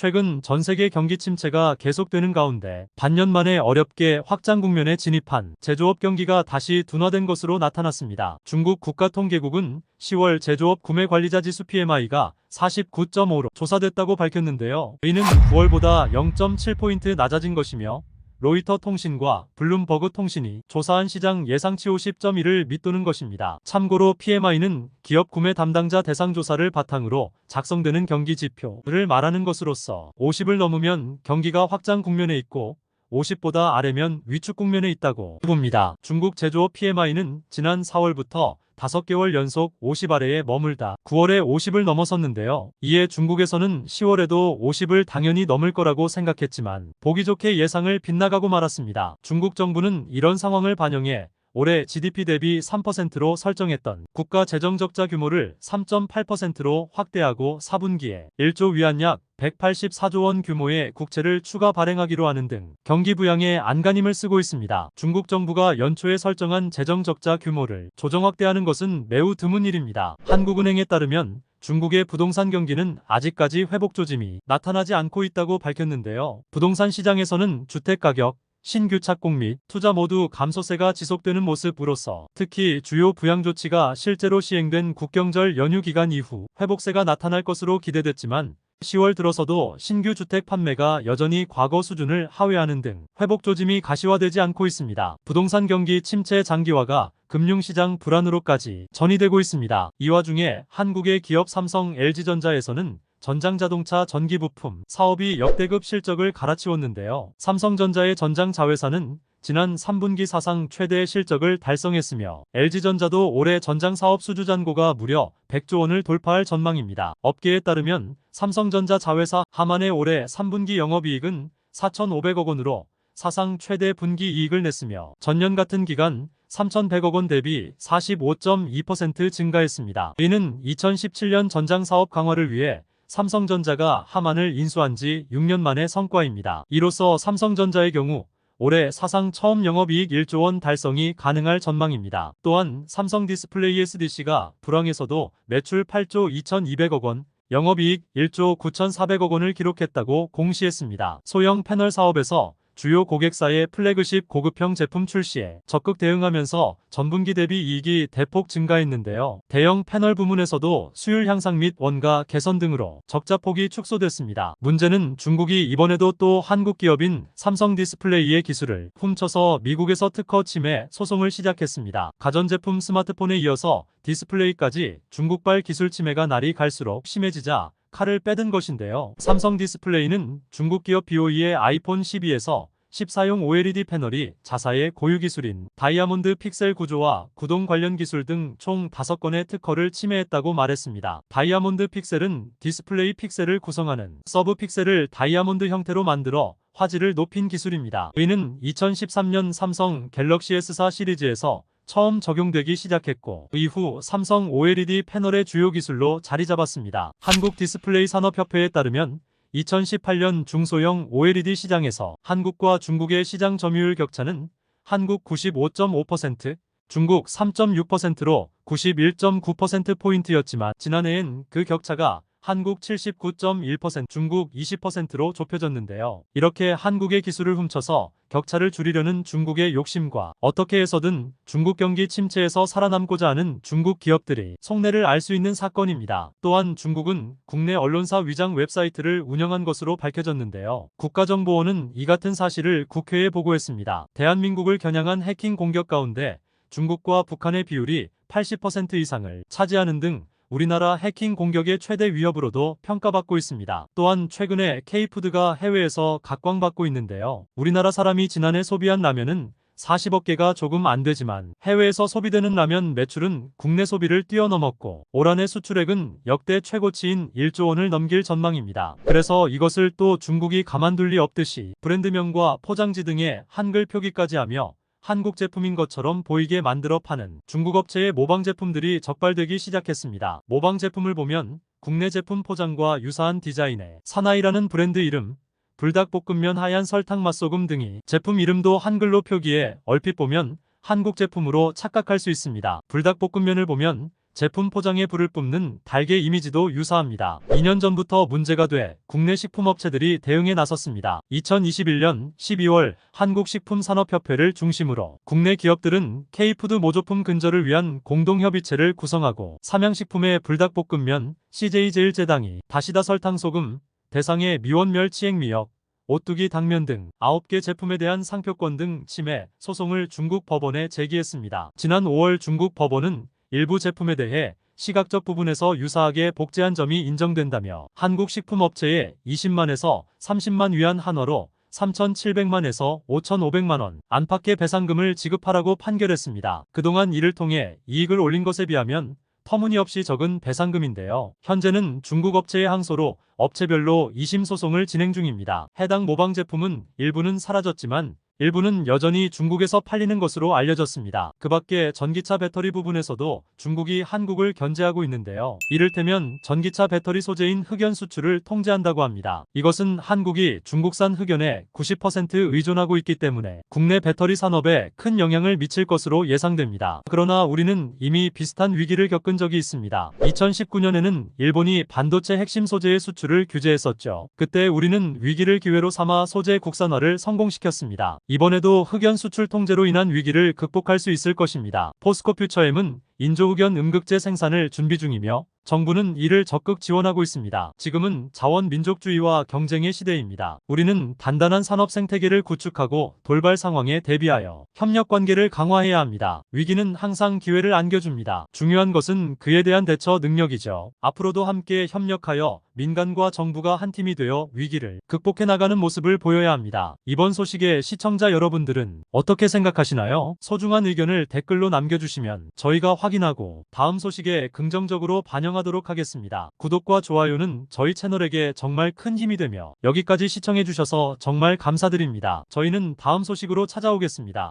최근 전 세계 경기 침체가 계속되는 가운데 반년 만에 어렵게 확장 국면에 진입한 제조업 경기가 다시 둔화된 것으로 나타났습니다. 중국 국가통계국은 10월 제조업 구매관리자 지수 PMI가 49.5로 조사됐다고 밝혔는데요. 이는 9월보다 0.7포인트 낮아진 것이며 로이터 통신과 블룸버그 통신이 조사한 시장 예상치 50.1을 밑도는 것입니다. 참고로 PMI는 기업 구매 담당자 대상 조사를 바탕으로 작성되는 경기 지표를 말하는 것으로서 50을 넘으면 경기가 확장 국면에 있고 50보다 아래면 위축 국면에 있다고 봅니다. 중국 제조업 PMI는 지난 4월부터 5개월 연속 50 아래에 머물다 9월에 50을 넘어섰는데요. 이에 중국에서는 10월에도 50을 당연히 넘을 거라고 생각했지만 보기 좋게 예상을 빗나가고 말았습니다. 중국 정부는 이런 상황을 반영해 올해 GDP 대비 3%로 설정했던 국가 재정 적자 규모를 3.8%로 확대하고 4분기에 1조 위안 약 184조 원 규모의 국채를 추가 발행하기로 하는 등 경기 부양에 안간힘을 쓰고 있습니다. 중국 정부가 연초에 설정한 재정 적자 규모를 조정 확대하는 것은 매우 드문 일입니다. 한국은행에 따르면 중국의 부동산 경기는 아직까지 회복 조짐이 나타나지 않고 있다고 밝혔는데요. 부동산 시장에서는 주택가격, 신규 착공 및 투자 모두 감소세가 지속되는 모습으로서 특히 주요 부양 조치가 실제로 시행된 국경절 연휴 기간 이후 회복세가 나타날 것으로 기대됐지만 10월 들어서도 신규 주택 판매가 여전히 과거 수준을 하회하는 등 회복 조짐이 가시화되지 않고 있습니다. 부동산 경기 침체 장기화가 금융시장 불안으로까지 전이되고 있습니다. 이 와중에 한국의 기업 삼성 LG전자에서는 전장자동차 전기부품 사업이 역대급 실적을 갈아치웠는데요. 삼성전자의 전장 자회사는 지난 3분기 사상 최대 실적을 달성했으며 LG전자도 올해 전장 사업 수주 잔고가 무려 100조 원을 돌파할 전망입니다. 업계에 따르면 삼성전자 자회사 하만의 올해 3분기 영업이익은 4,500억 원으로 사상 최대 분기 이익을 냈으며 전년 같은 기간 3,100억 원 대비 45.2% 증가했습니다. 이는 2017년 전장 사업 강화를 위해 삼성전자가 하만을 인수한 지 6년 만의 성과입니다. 이로써 삼성전자의 경우 올해 사상 처음 영업이익 1조 원 달성이 가능할 전망입니다. 또한 삼성디스플레이 SDC가 불황에서도 매출 8조 2,200억 원, 영업이익 1조 9,400억 원을 기록했다고 공시했습니다. 소형 패널 사업에서 주요 고객사의 플래그십 고급형 제품 출시에 적극 대응하면서 전분기 대비 이익이 대폭 증가했는데요. 대형 패널 부문에서도 수율 향상 및 원가 개선 등으로 적자폭이 축소됐습니다. 문제는 중국이 이번에도 또 한국 기업인 삼성 디스플레이의 기술을 훔쳐서 미국에서 특허 침해 소송을 시작했습니다. 가전제품 스마트폰에 이어서 디스플레이까지 중국발 기술 침해가 날이 갈수록 심해지자 칼을 빼든 것인데요. 삼성 디스플레이는 중국 기업 BOE의 아이폰 12에서 14용 OLED 패널이 자사의 고유 기술인 다이아몬드 픽셀 구조와 구동 관련 기술 등 총 5건의 특허를 침해했다고 말했습니다. 다이아몬드 픽셀은 디스플레이 픽셀을 구성하는 서브 픽셀을 다이아몬드 형태로 만들어 화질을 높인 기술입니다. 이는 2013년 삼성 갤럭시 S4 시리즈에서 처음 적용되기 시작했고 이후 삼성 OLED 패널의 주요 기술로 자리 잡았습니다. 한국 디스플레이 산업협회에 따르면 2018년 중소형 OLED 시장에서 한국과 중국의 시장 점유율 격차는 한국 95.5%, 중국 3.6%로 91.9%포인트였지만 지난해엔 그 격차가 한국 79.1%, 중국 20%로 좁혀졌는데요. 이렇게 한국의 기술을 훔쳐서 격차를 줄이려는 중국의 욕심과 어떻게 해서든 중국 경기 침체에서 살아남고자 하는 중국 기업들이 속내를 알 수 있는 사건입니다. 또한 중국은 국내 언론사 위장 웹사이트를 운영한 것으로 밝혀졌는데요. 국가정보원은 이 같은 사실을 국회에 보고했습니다. 대한민국을 겨냥한 해킹 공격 가운데 중국과 북한의 비율이 80% 이상을 차지하는 등 우리나라 해킹 공격의 최대 위협으로도 평가받고 있습니다. 또한 최근에 K푸드가 해외에서 각광받고 있는데요. 우리나라 사람이 지난해 소비한 라면은 40억 개가 조금 안 되지만 해외에서 소비되는 라면 매출은 국내 소비를 뛰어넘었고 올 한해 수출액은 역대 최고치인 1조 원을 넘길 전망입니다. 그래서 이것을 또 중국이 가만둘 리 없듯이 브랜드명과 포장지 등의 한글 표기까지 하며 한국 제품인 것처럼 보이게 만들어 파는 중국 업체의 모방 제품들이 적발되기 시작했습니다. 모방 제품을 보면 국내 제품 포장과 유사한 디자인의 사나이라는 브랜드 이름, 불닭볶음면 하얀 설탕 맛소금 등이 제품 이름도 한글로 표기해 얼핏 보면 한국 제품으로 착각할 수 있습니다. 불닭볶음면을 보면 제품 포장에 불을 뿜는 달개 이미지도 유사합니다. 2년 전부터 문제가 돼 국내 식품업체들이 대응에 나섰습니다. 2021년 12월 한국식품산업협회를 중심으로 국내 기업들은 K푸드 모조품 근절을 위한 공동협의체를 구성하고 삼양식품의 불닭볶음면, CJ제일제당이 다시다 설탕소금, 대상의 미원멸 치액미역, 오뚜기 당면 등 9개 제품에 대한 상표권 등 침해 소송을 중국 법원에 제기했습니다. 지난 5월 중국 법원은 일부 제품에 대해 시각적 부분에서 유사하게 복제한 점이 인정된다며 한국식품업체에 20만에서 30만 위안 한화로 3,700만에서 5,500만 원 안팎의 배상금을 지급하라고 판결했습니다. 그동안 이를 통해 이익을 올린 것에 비하면 터무니없이 적은 배상금인데요. 현재는 중국 업체의 항소로 업체별로 2심 소송을 진행 중입니다. 해당 모방 제품은 일부는 사라졌지만 일부는 여전히 중국에서 팔리는 것으로 알려졌습니다. 그 밖에 전기차 배터리 부분에서도 중국이 한국을 견제하고 있는데요. 이를테면 전기차 배터리 소재인 흑연 수출을 통제한다고 합니다. 이것은 한국이 중국산 흑연에 90% 의존하고 있기 때문에 국내 배터리 산업에 큰 영향을 미칠 것으로 예상됩니다. 그러나 우리는 이미 비슷한 위기를 겪은 적이 있습니다. 2019년에는 일본이 반도체 핵심 소재의 수출을 규제했었죠. 그때 우리는 위기를 기회로 삼아 소재 국산화를 성공시켰습니다. 이번에도 흑연 수출 통제로 인한 위기를 극복할 수 있을 것입니다. 포스코 퓨처엠은 인조흑연 음극재 생산을 준비 중이며 정부는 이를 적극 지원하고 있습니다. 지금은 자원 민족주의와 경쟁의 시대입니다. 우리는 단단한 산업 생태계를 구축하고 돌발 상황에 대비하여 협력 관계를 강화해야 합니다. 위기는 항상 기회를 안겨줍니다. 중요한 것은 그에 대한 대처 능력이죠. 앞으로도 함께 협력하여 민간과 정부가 한 팀이 되어 위기를 극복해 나가는 모습을 보여야 합니다. 이번 소식에 시청자 여러분들은 어떻게 생각하시나요? 소중한 의견을 댓글로 남겨주시면 저희가 확인하고 다음 소식에 긍정적으로 반영하도록 하겠습니다. 구독과 좋아요는 저희 채널에게 정말 큰 힘이 되며 여기까지 시청해주셔서 정말 감사드립니다. 저희는 다음 소식으로 찾아오겠습니다.